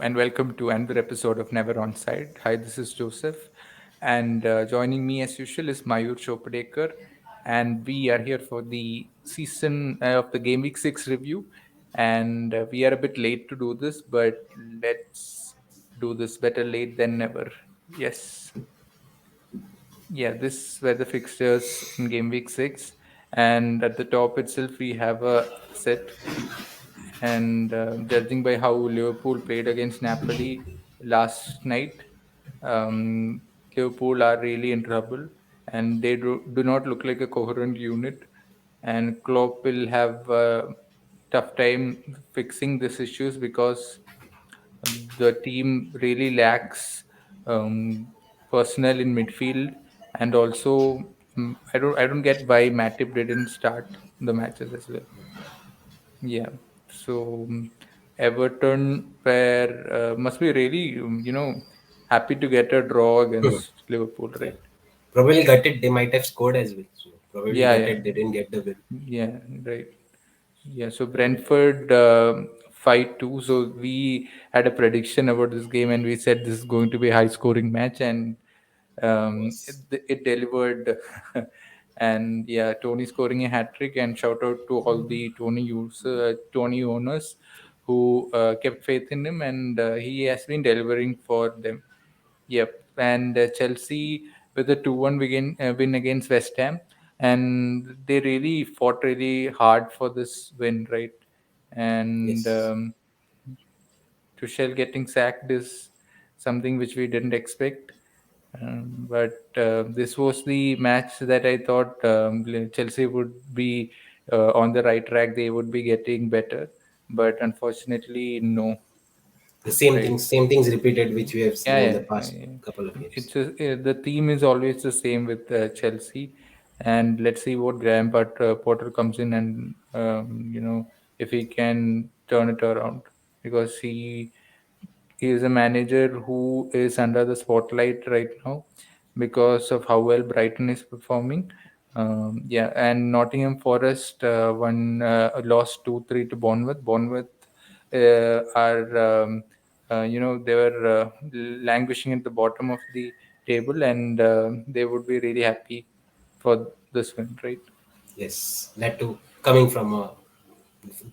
and welcome to another episode of Never Onside. Hi, this is Joseph, and joining me as usual is Mayur Chopadekar, and we are here for the season of the Game Week 6 review. And we are a bit late to do this, but let's do this better late than never. Yes. Yeah, this were the fixtures in Game Week 6, and at the top itself, we have a set. And judging by how Liverpool played against Napoli last night, um, Liverpool are really in trouble, and they do not look like a coherent unit. And Klopp will have a tough time fixing these issues because the team really lacks personnel in midfield, and also I don't get why Matip didn't start the matches as well. Yeah. So Everton were must be really happy to get a draw against Liverpool, Yeah. right? Probably gutted. They might have scored as well. So probably Yeah, yeah, gutted. They didn't get the win. yeah, right. Yeah. So Brentford 5-2. So we had a prediction about this game, and we said this is going to be a high-scoring match, and It it, was. it delivered. And yeah, Tony scoring a hat trick, and shout out to all the Tony owners who kept faith in him, and he has been delivering for them. Yep, and Chelsea with a 2-1 win against West Ham, and they really fought really hard for this win, right? And Yes. Tuchel getting sacked is something which we didn't expect. But this was the match that I thought Chelsea would be on the right track. They would be getting better, but unfortunately, no. The same Right? things. Same things repeated, which we have Yeah, seen in the yeah. past couple of years. The theme is always the same with Chelsea, and let's see what Potter comes in and if he can turn it around, because he is a manager who is under the spotlight right now because of how well Brighton is performing. Yeah, and Nottingham Forest lost 2-3 to Bournemouth. Bournemouth are they were languishing at the bottom of the table, and they would be really happy for this win, right? Yes. That too coming from a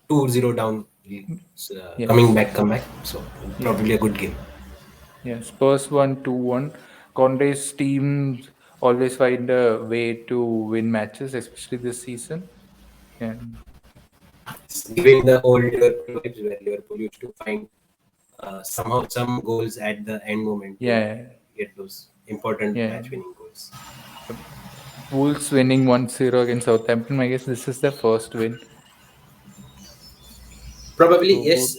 2-0 down, coming Yes. back, comeback. So Yeah. probably a good game. Yeah, Spurs won 2-1. Conte's teams always find a way to win matches, especially this season. And It's giving the old Liverpool vibes where Liverpool used to find somehow some goals at the end moment to yeah, get those important yeah. match winning goals. Yep. Wolves winning 1-0 against Southampton. I guess this is their first win. Probably So both. yes,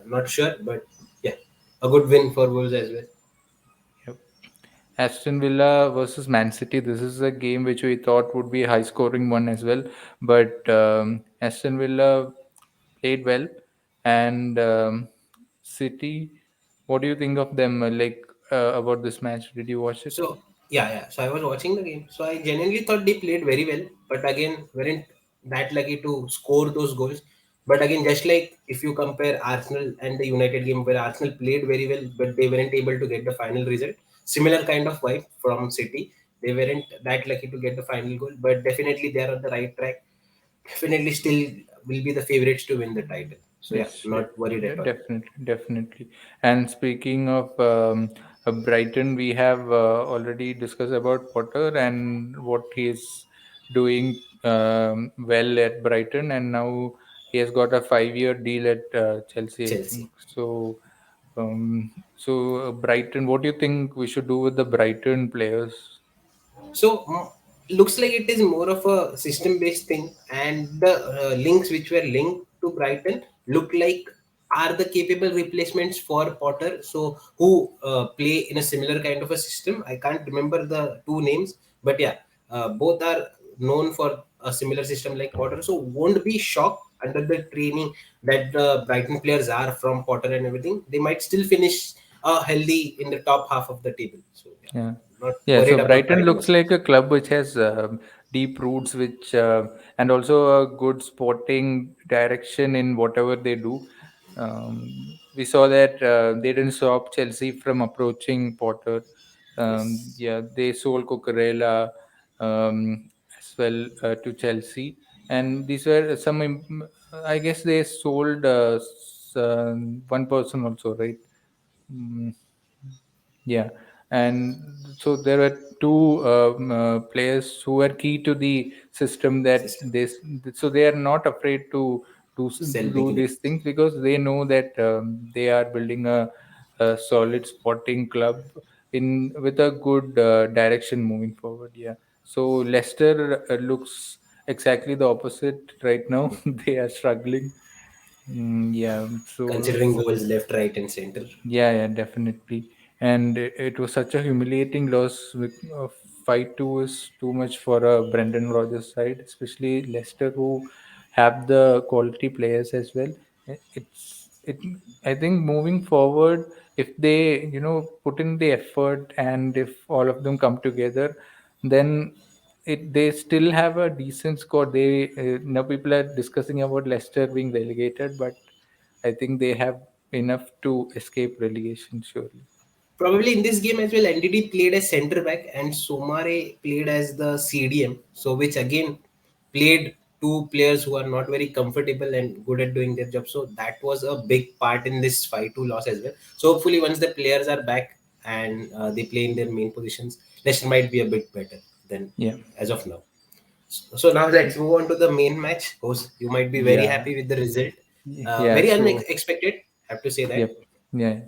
not sure, but yeah, a good win for Wolves as well. Yep. Aston Villa versus Man City. This is a game which we thought would be a high scoring one as well. But Aston Villa played well. And City, what do you think of them? About this match? Did you watch it? So yeah. So I was watching the game. So I genuinely thought they played very well, but again, weren't that lucky to score those goals. But again, just like if you compare Arsenal and the United game, where Arsenal played very well, but they weren't able to get the final result. Similar kind of vibe from City. They weren't that lucky to get the final goal, but definitely they are on the right track. Definitely still will be the favorites to win the title. So yeah, Yes, not worried at all. definitely, definitely. And speaking of Brighton, we have already discussed about Potter and what he is doing well at Brighton, and now he has got a 5-year deal at Chelsea, I Chelsea. think. Brighton, what do you think we should do with the Brighton players? So looks like it is more of a system-based thing, and the links which were linked to Brighton look like are the capable replacements for Potter. So who play in a similar kind of a system. I can't remember the two names, but yeah, both are known for a similar system like Potter. So won't be shocked under the training that the Brighton players are from Potter and everything. They might still finish healthy in the top half of the table. So yeah, Yeah. not Yeah, so worried about Brighton Brighton looks as like such. a club which has deep roots, which and also a good sporting direction in whatever they do. we saw that they didn't stop Chelsea from approaching Potter. Yes. Yeah, they sold Cucurella as well to Chelsea, and these were some. I guess they sold one person also, right? Mm, yeah, and so there were two players who were key to the system that System. this. So they are not afraid to Sell do beginning. these things because they know that they are building a solid sporting club in with a good direction moving forward. Yeah. So Leicester looks exactly the opposite right now. They are struggling. Yeah. So Considering goals left, right, and center. yeah, yeah, definitely. And it was such a humiliating loss. With 5-2 is too much for a Brendan Rodgers side, especially Leicester, who have the quality players as well. It's it. I think moving forward, if they put in the effort and if all of them come together, then they still have a decent score. They now people are discussing about Leicester being relegated, but I think they have enough to escape relegation, surely. Probably in this game as well, NDD played as centre back and Somare played as the CDM. So which again played two players who are not very comfortable and good at doing their job. So that was a big part in this 5-2 loss as well. So hopefully once the players are back and they play in their main positions, Leicester might be a bit better than Yeah. as of now. So now let's move on to the main match. Host, you might be very Yeah. happy with the result. Yeah. Very So, unexpected, have to say that. yep. Yeah.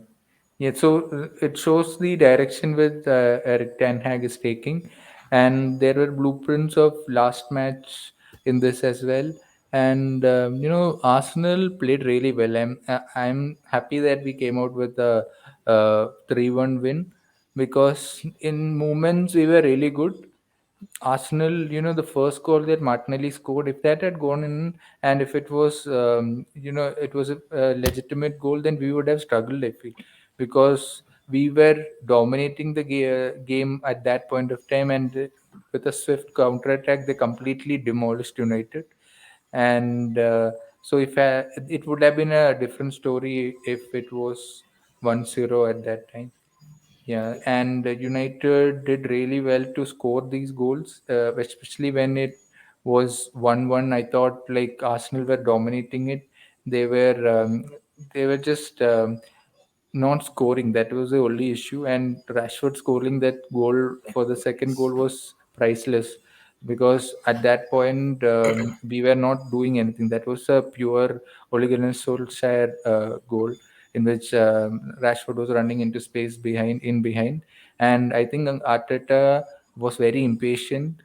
Yeah, so it shows the direction with Eric Ten Hag is taking, and there were blueprints of last match in this as well. And Arsenal played really well. I'm happy that we came out with a 3-1 win because in moments we were really good. Arsenal, the first goal that Martinelli scored, if that had gone in and if it was, it was a legitimate goal, then we would have struggled, I feel, because we were dominating the game at that point of time, and with a swift counter attack, they completely demolished United. And so, if it would have been a different story if it was 1-0 at that time. Yeah, and United did really well to score these goals, especially when it was 1-1. I thought like Arsenal were dominating it. They were um, they were just not scoring. That was the only issue. And Rashford scoring that goal for the second goal was priceless because at that point we were not doing anything. That was a pure Ole Gunnar Solskjaer goal in which Rashford was running into space behind, and I think Arteta was very impatient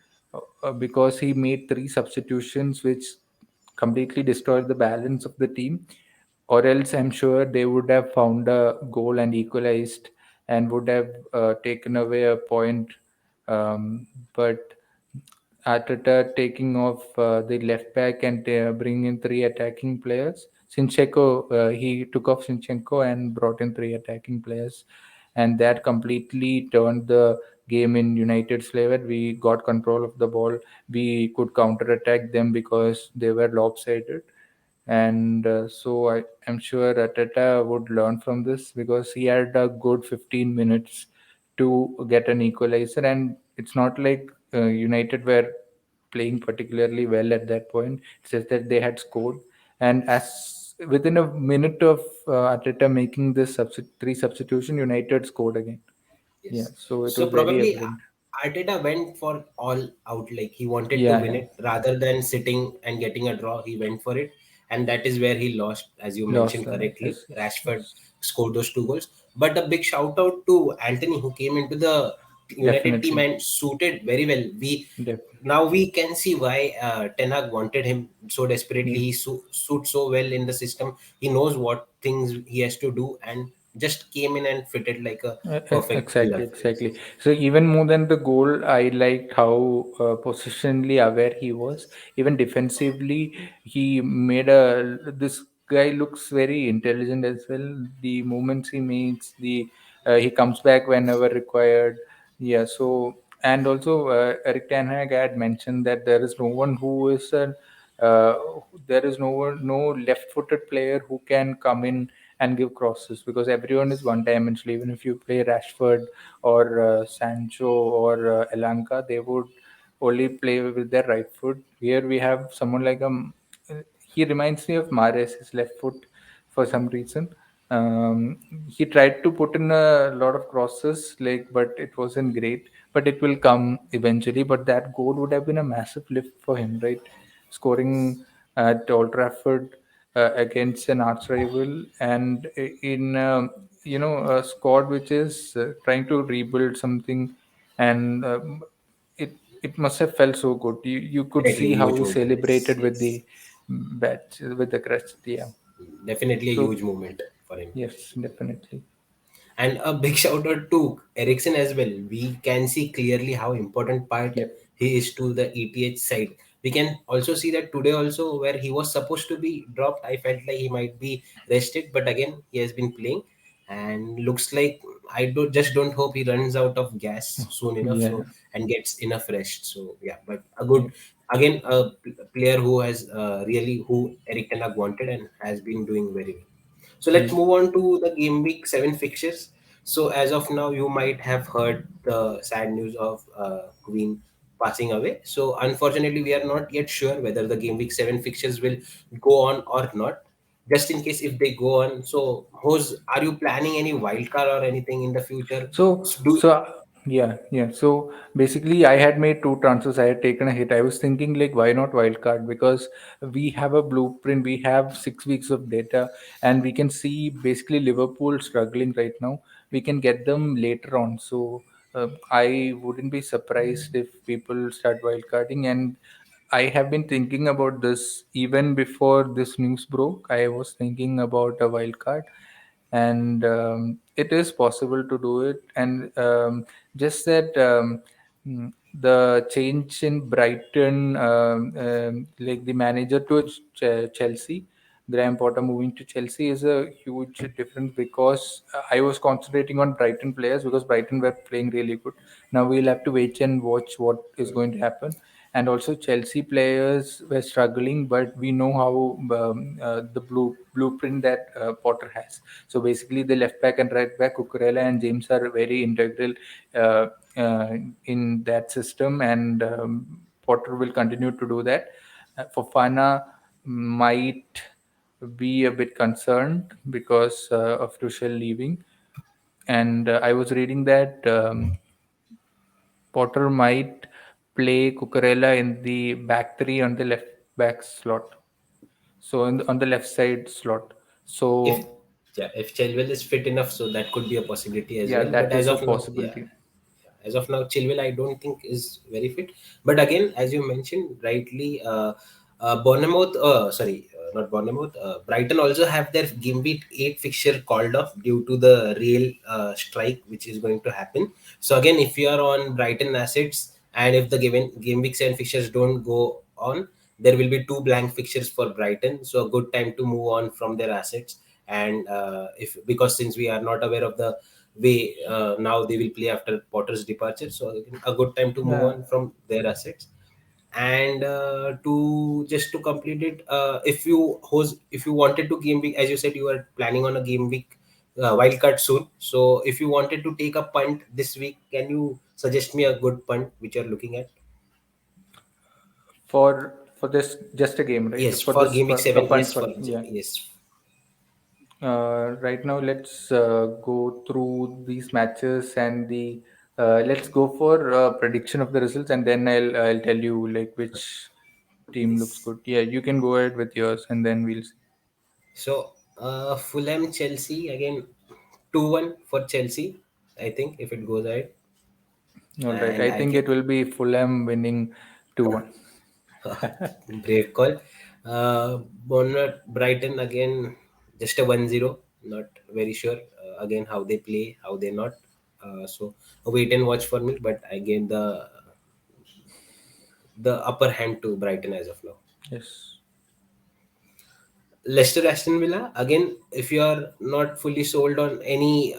because he made three substitutions which completely destroyed the balance of the team, or else I'm sure they would have found a goal and equalized and would have taken away a point. But Arteta taking off the left back and bringing in three attacking players. Sinchenko, he took off Sinchenko and brought in three attacking players, and that completely turned the game in United's favor. We got control of the ball. We could counter attack them because they were lopsided, and so I am sure Ateta would learn from this because he had a good 15 minutes to get an equalizer, and it's not like United were playing particularly well at that point. It's just that they had scored, and as within a minute of Ateta making this three substitution, United scored again. Yeah, Yes. so it So was very probably evident. Arteta went for all out, like he wanted to Yeah, win yeah, it rather than sitting and getting a draw. He went for it, and that is where he lost, as you lost mentioned the match. correctly. Yes, yes, Rashford yes, scored those two goals, but a big shout out to Anthony who came into the United team definitely. and suited very well. We Def- now we can see why Ten Hag wanted him so desperately. yeah. He suits so well in the system. He knows what things he has to do, and just came in and fitted like a perfect Exactly, glove. exactly. So even more than the goal, I liked how positionally aware he was. Even defensively, he made a. This guy looks very intelligent as well. The movements he makes, he comes back whenever required. Yeah. So and also Eric Ten Hag had mentioned that there is no one who is a. Uh, there is no left-footed player who can come in and give crosses, because everyone is one dimensional. Even if you play Rashford or Sancho or Elanka, they would only play with their right foot. Here we have someone like he reminds me of Mahrez, his left foot, for some reason. Um, he tried to put in a lot of crosses, like, but it wasn't great. But it will come eventually. But that goal would have been a massive lift for him, right? Scoring at Old Trafford against an arch rival, and in a squad which is trying to rebuild something, and it must have felt so good. You could Definitely see a how huge he moment. Yes, celebrated with yes. the bat, with the crest. Yeah. Definitely a huge So moment for him. yes, definitely. And a big shout out to Ericsson as well. We can see clearly how important part Yep. he is to the ETH side. We can also see that today also, where he was supposed to be dropped, I felt like he might be rested, but again he has been playing, and looks like I don't hope he runs out of gas soon enough, Yeah. so and gets enough rest. So yeah, but a good, Yep. again a player who has really who Eric Ten Hag wanted and has been doing very well. So let's Yep. move on to the game week 7 fixtures. So as of now, you might have heard the sad news of Queen passing away. So unfortunately, we are not yet sure whether the game week 7 fixtures will go on or not. Just in case if they go on, so Hose, are you planning any wild card or anything in the future? So, Do yeah, yeah. So basically, I had made two transfers. I had taken a hit. I was thinking, like, why not wildcard? Because we have a blueprint. We have 6 weeks of data, and we can see basically Liverpool struggling right now. We can get them later on. So I wouldn't be surprised if people start wildcarding. And I have been thinking about this even before this news broke. I was thinking about a wildcard, and it is possible to do it. And just that the change in Brighton, like the manager to Chelsea, Graham Potter moving to Chelsea, is a huge difference, because I was concentrating on Brighton players because Brighton were playing really good. Now we'll have to wait and watch what is going to happen. And also Chelsea players were struggling, but we know how the blueprint that Potter has. So basically, the left back and right back, Cucurella and James, are very integral uh, in that system, and Potter will continue to do that. Fofana might be a bit concerned because of Tuchel leaving, and I was reading that Potter might play Cucurella in the back three on the left back slot. So on the left side slot. if So yeah, if Chilwell is fit enough, so that could be a possibility as yeah, well. But that as is a of now, yeah, possibility. as of now, Chilwell I don't think is very fit. But again, as you mentioned rightly, Bournemouth, not Bournemouth, Brighton also have their game week 8 fixture called off due to the real strike which is going to happen. So again, if you are on Brighton assets and if the given game week 7 fixtures don't go on, there will be two blank fixtures for Brighton. So a good time to move on from their assets. And if because since we are not aware of the way now they will play after Potter's departure, so again, a good time to move Yeah. on from their assets. And to just to complete it, if you host, if you wanted to game week, as you said, you are planning on a game week wildcard soon. So if you wanted to take a punt this week, can you suggest me a good punt which you're looking at? For this just a game, right? Yes, For for this game week a 7. punt Yes, for, for yeah. yes. Right now, let's go through these matches and the let's go for prediction of the results, and then I'll tell you like which team looks Yes. good. Yeah, you can go ahead with yours, and then we'll see. So Fulham Chelsea again, 2-1 for Chelsea. I think if it goes ahead, All right, and I I think can it will be Fulham winning 2-1. brave call. Bournemouth Brighton again, just a 1-0. Not very sure again how they play, how they not. So a wait and watch for me. But I gave the upper hand to Brighton as of now. Yes. Leicester Aston Villa again. If you are not fully sold on any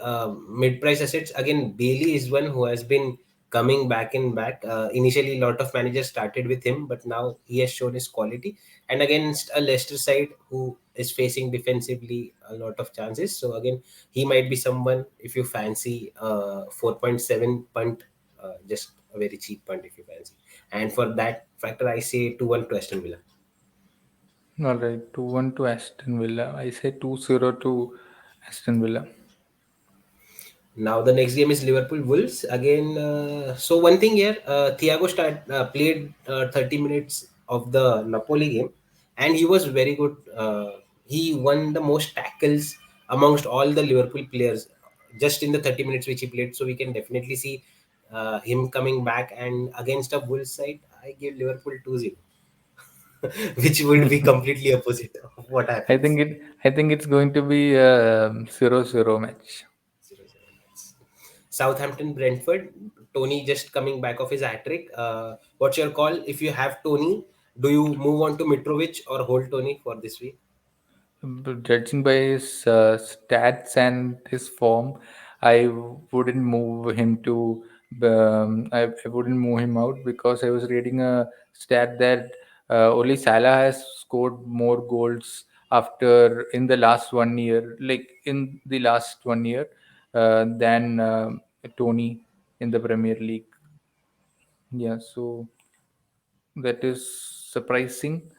mid-price assets, again Bailey is one who has been coming back and back. Initially, a lot of managers started with him, but now he has shown his quality. And against a Leicester side who is facing defensively a lot of chances. So again, he might be someone if you fancy 4.7 punt, just a very cheap punt if you fancy. And for that factor, I say 2-1 to Aston Villa. All right, 2-1 to Aston Villa. I say 2-0 to Aston Villa. Now the next game is Liverpool Wolves again. So one thing here, Thiago played 30 minutes of the Napoli game, and he was very good. He won the most tackles amongst all the Liverpool players just in the 30 minutes which he played. So we can definitely see him coming back. And against a Wolves side, I give Liverpool 2-0, which would be completely opposite of what happens. I think it's going to be 0-0 match. 0-0. Southampton Brentford. Tony just coming back of his hat trick. What's your call? If you have Tony, do you move on to Mitrovic or hold Tony for this week? But judging by his stats and his form, I wouldn't move him to. I wouldn't move him out because I was reading a stat that only Salah has scored more goals after in the last 1 year, like in the last 1 year, than Tony in the Premier League. Yeah, so that is surprising.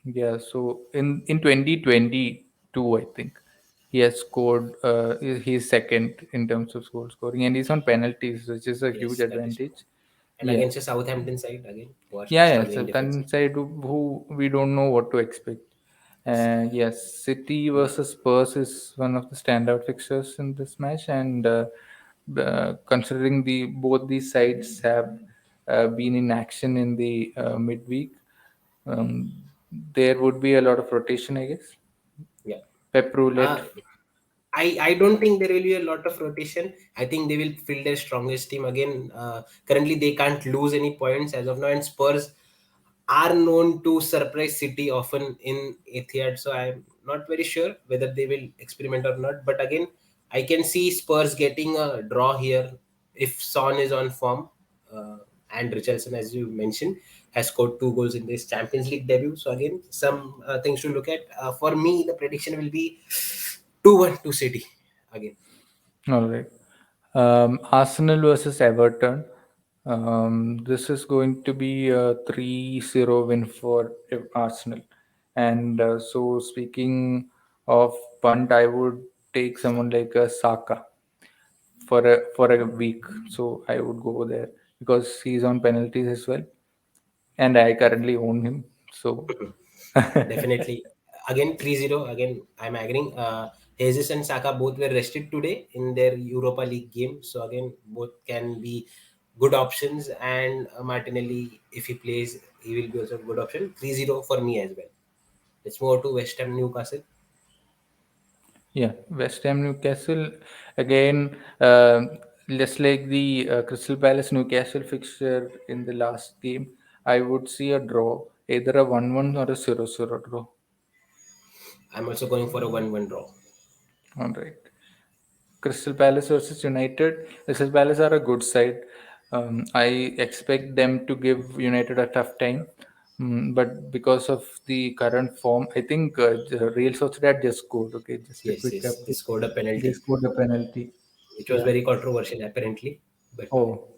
Yeah, so in 2022, I think he has scored. He's second in terms of goal scoring, and he's on penalties, which is a huge Yes, that is true. advantage. And Yeah, against the Southampton side again, who are yeah, yeah. struggling So then defensively. side who we don't know what to expect. Yes, City versus Spurs is one of the standout fixtures in this match, and considering the both these sides have been in action in the midweek, um, there would be a lot of rotation, I guess. Yeah. Pep roulette. Uh, I don't think there will be a lot of rotation. I think they will field their strongest team again. Currently, they can't lose any points as of now, and Spurs are known to surprise City often in Etihad. So I'm not very sure whether they will experiment or not. But again, I can see Spurs getting a draw here if Son is on form. And Richardson, as you mentioned, has scored 2 goals in this Champions League debut. So again, some things to look at. For me, the prediction will be 2-1 to City again. All right. Arsenal versus Everton. This is going to be a 3-0 win for Arsenal. And so, speaking of punt, I would take someone like a Saka for a week. So I would go there because he's on penalties as well, and I currently own him. So Definitely. Again, 3-0. Again, I'm agreeing. Jesus and Saka both were rested today in their Europa League game. So, again, both can be good options. And Martinelli, if he plays, he will be also a good option. 3-0 for me as well. Let's move to West Ham Newcastle. yeah, West Ham Newcastle again. Just like the Crystal Palace Newcastle fixture in the last game, I would see a draw, either a 1-1 or a 0-0 draw. I'm also going for a 1-1 draw. All right. Crystal Palace versus United. Crystal Palace are a good side. I expect them to give United a tough time. But because of the current form, I think the Real Sociedad just scored. Okay, just a Yes, quick yes. They update. scored a They penalty, scored a penalty. which was Yeah. very controversial, apparently. But Oh,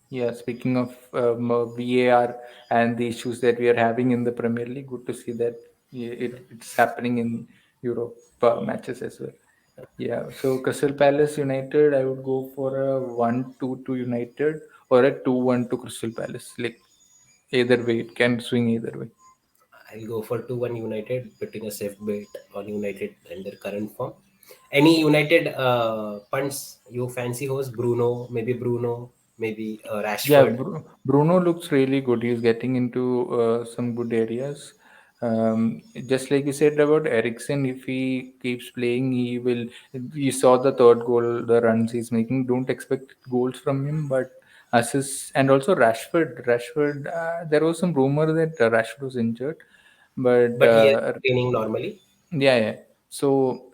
yeah. Speaking of VAR and the issues that we are having in the Premier League, good to see that it's happening in Europe matches as well. Yeah, so Crystal Palace United, I would go for a 1-2 to United or a 2-1 to Crystal Palace. Like either way, it can swing either way. I'll go for 2-1 United, putting a safe bet on United and their current form. Any United punts you fancy host? Bruno, maybe Yeah, Rashford. Bruno looks really good. He's getting into some good areas. Just like you said about Ericsson, if he keeps playing, he will. You saw the third goal, the runs he's making. Don't expect goals from him, but assists and also Rashford. Rashford, there was some rumor that Rashford was injured, but But he is training normally. yeah, yeah. So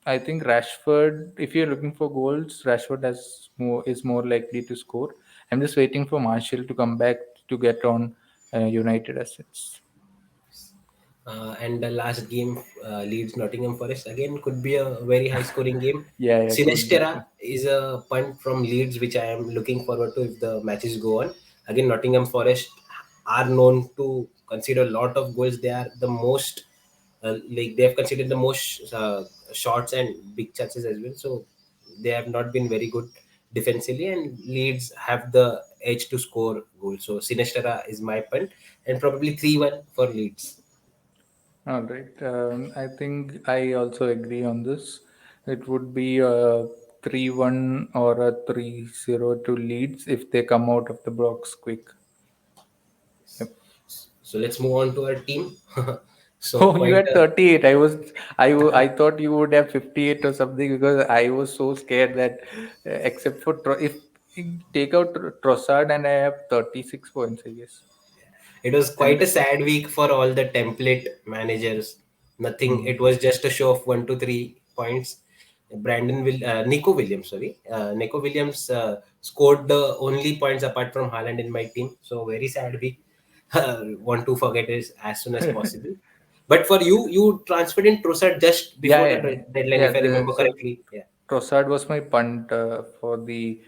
I think Rashford, if you're looking for goals, Rashford is more likely to score. I'm just waiting for Marshall to come back to get on United assets. And the last game, Leeds Nottingham Forest, again could be a very high scoring game. Yeah, yeah, could be. Sinestera is a punt from Leeds, which I am looking forward to if the matches go on. Again, Nottingham Forest are known to concede a lot of goals. They are the most, like they have conceded the most shots and big chances as well. So they have not been very good defensively, and Leeds have the edge to score goals. So Sinestera is my punt, and probably 3-1 for Leeds. All right. I think I also agree on this. It would be a 3-1 or a 3-0 to Leeds if they come out of the blocks quick. Yep. So let's move on to our team. So Oh, you quite had 38. I thought you would have 58 or something because I was so scared that except for if you take out Trossard and I have 36 points, I guess. it was And quite a sad week for all the template managers. Nothing. hmm. It was just a show of 1 to 3 points. Nico Williams, sorry, Nico Williams scored the only points apart from Haaland in my team. So very sad week. Want to forget it as soon as possible. But for you, you transferred in Trossard just Yeah, before the yeah, deadline, yeah. if I remember So correctly. Yeah, Trossard was my punt for the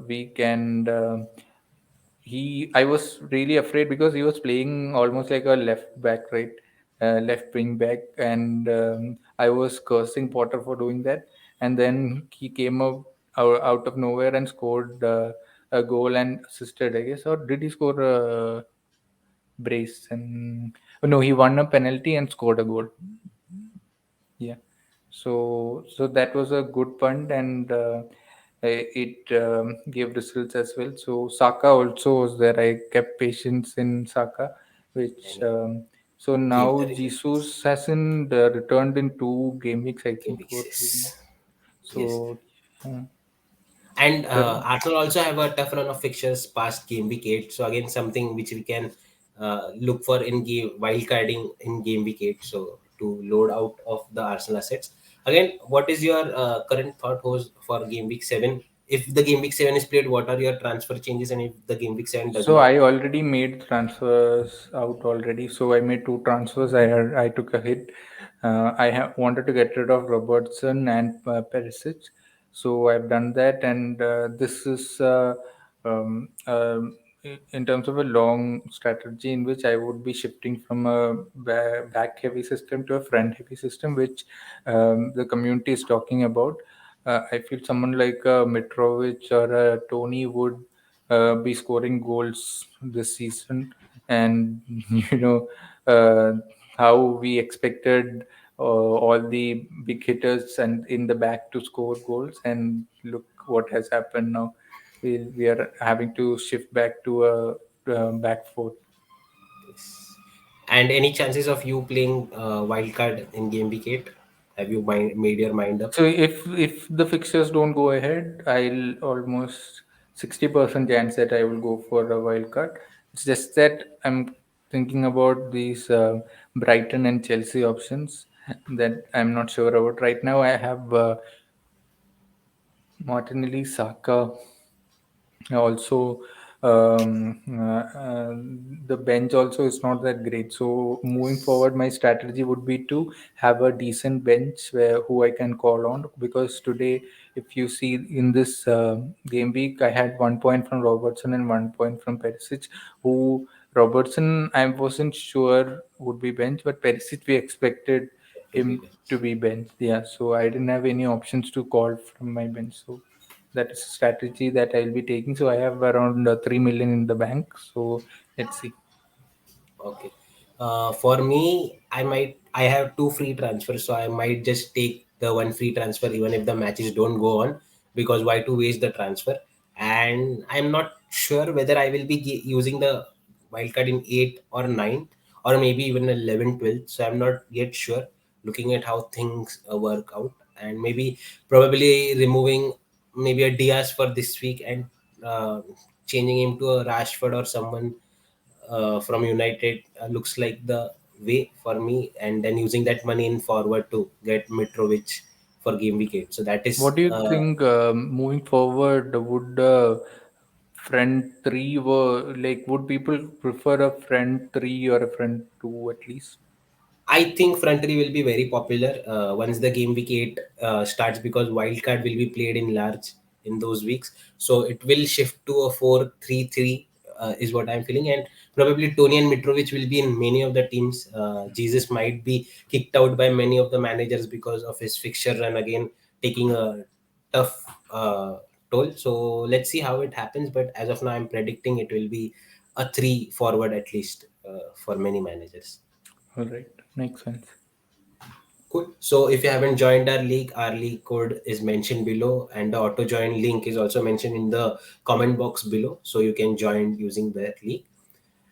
week, and I was really afraid because he was playing almost like a left back, right, left wing back, and I was cursing Potter for doing that, and then he came out of nowhere and scored a goal and assisted, I guess, or did he score a brace? And oh, no, he won a penalty and scored a goal. Yeah. So that was a good punt, and it gave results as well. So Saka also was there. I kept patience in Saka, which and so gave the now results. Jesus hasn't returned in 2 game weeks, I Game think, week or 3. 6. Yes. So uh, And the Arsenal also have a tough run of fixtures past game week 8. So again, something which we can look for in game wildcarding in game week 8. So to load out of the Arsenal assets. Again, what is your current thought host for game week 7? If the game week 7 is played, what are your transfer changes? And if the game week 7 does So not, I already made transfers out already. So I made 2 transfers. I took a hit. Wanted to get rid of Robertson and Perisic. So I've done that, and this is in terms of a long strategy in which I would be shifting from a back heavy system to a front heavy system, which the community is talking about. I feel someone like Mitrovic or Tony would be scoring goals this season, and you know uh, how we expected all the big hitters and in the back to score goals, and look what has happened now. We are having to shift back to a back four. and any chances of you playing wildcard in game week 8? Have you made your mind up? So if the fixtures don't go ahead, I'll almost 60% chance that I will go for a wild card. It's just that I'm thinking about these Brighton and Chelsea options that I'm not sure about right now. I have Martinelli, Saka, also the bench also is not that great, so moving forward my strategy would be to have a decent bench where who I can call on, because today if you see in this game week I had 1 point from Robertson and 1 point from Perisic, who Robertson I wasn't sure would be bench, but Perisic we expected To be him to be bench. Yeah, so I didn't have any options to call from my bench, so that is a strategy that I'll be taking. So I have around 3 million in the bank. So let's see. Okay. For me, I have two free transfers, so I might just take the one free transfer even if the matches don't go on, because why to waste the transfer? And I'm not sure whether I will be using the wildcard in 8 or 9 or maybe even 11, 12. So I'm not yet sure, looking at how things work out, and maybe probably removing maybe a Diaz for this week and uh, changing him to a Rashford or someone from United looks like the way for me, and then using that money in forward to get Mitrovic for game week 8. So that is What do you think moving forward? Would front three were like? Would people prefer a front three or a front two at least? I think front three will be very popular once the game week 8 starts, because wildcard will be played in large in those weeks. So it will shift to a 4-3-3, is what I'm feeling. And probably Tony and Mitrovic will be in many of the teams. Jesus might be kicked out by many of the managers because of his fixture run again, taking a tough toll. So let's see how it happens. But as of now, I'm predicting it will be a three forward at least for many managers. All right, makes sense. Cool. So if you haven't joined our league code is mentioned below, and the auto join link is also mentioned in the comment box below. So you can join using that link,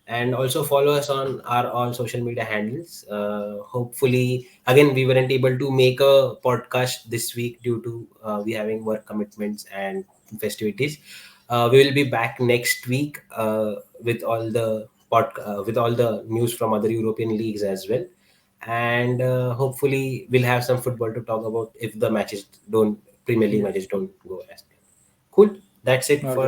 and also follow us on our all social media handles. Hopefully, again, we weren't able to make a podcast this week due to we having work commitments and festivities. We will be back next week with all the with all the news from other European leagues as well, and hopefully we'll have some football to talk about if the matches don't Premier League Yes. matches don't go as planned. Cool. That's it All for right.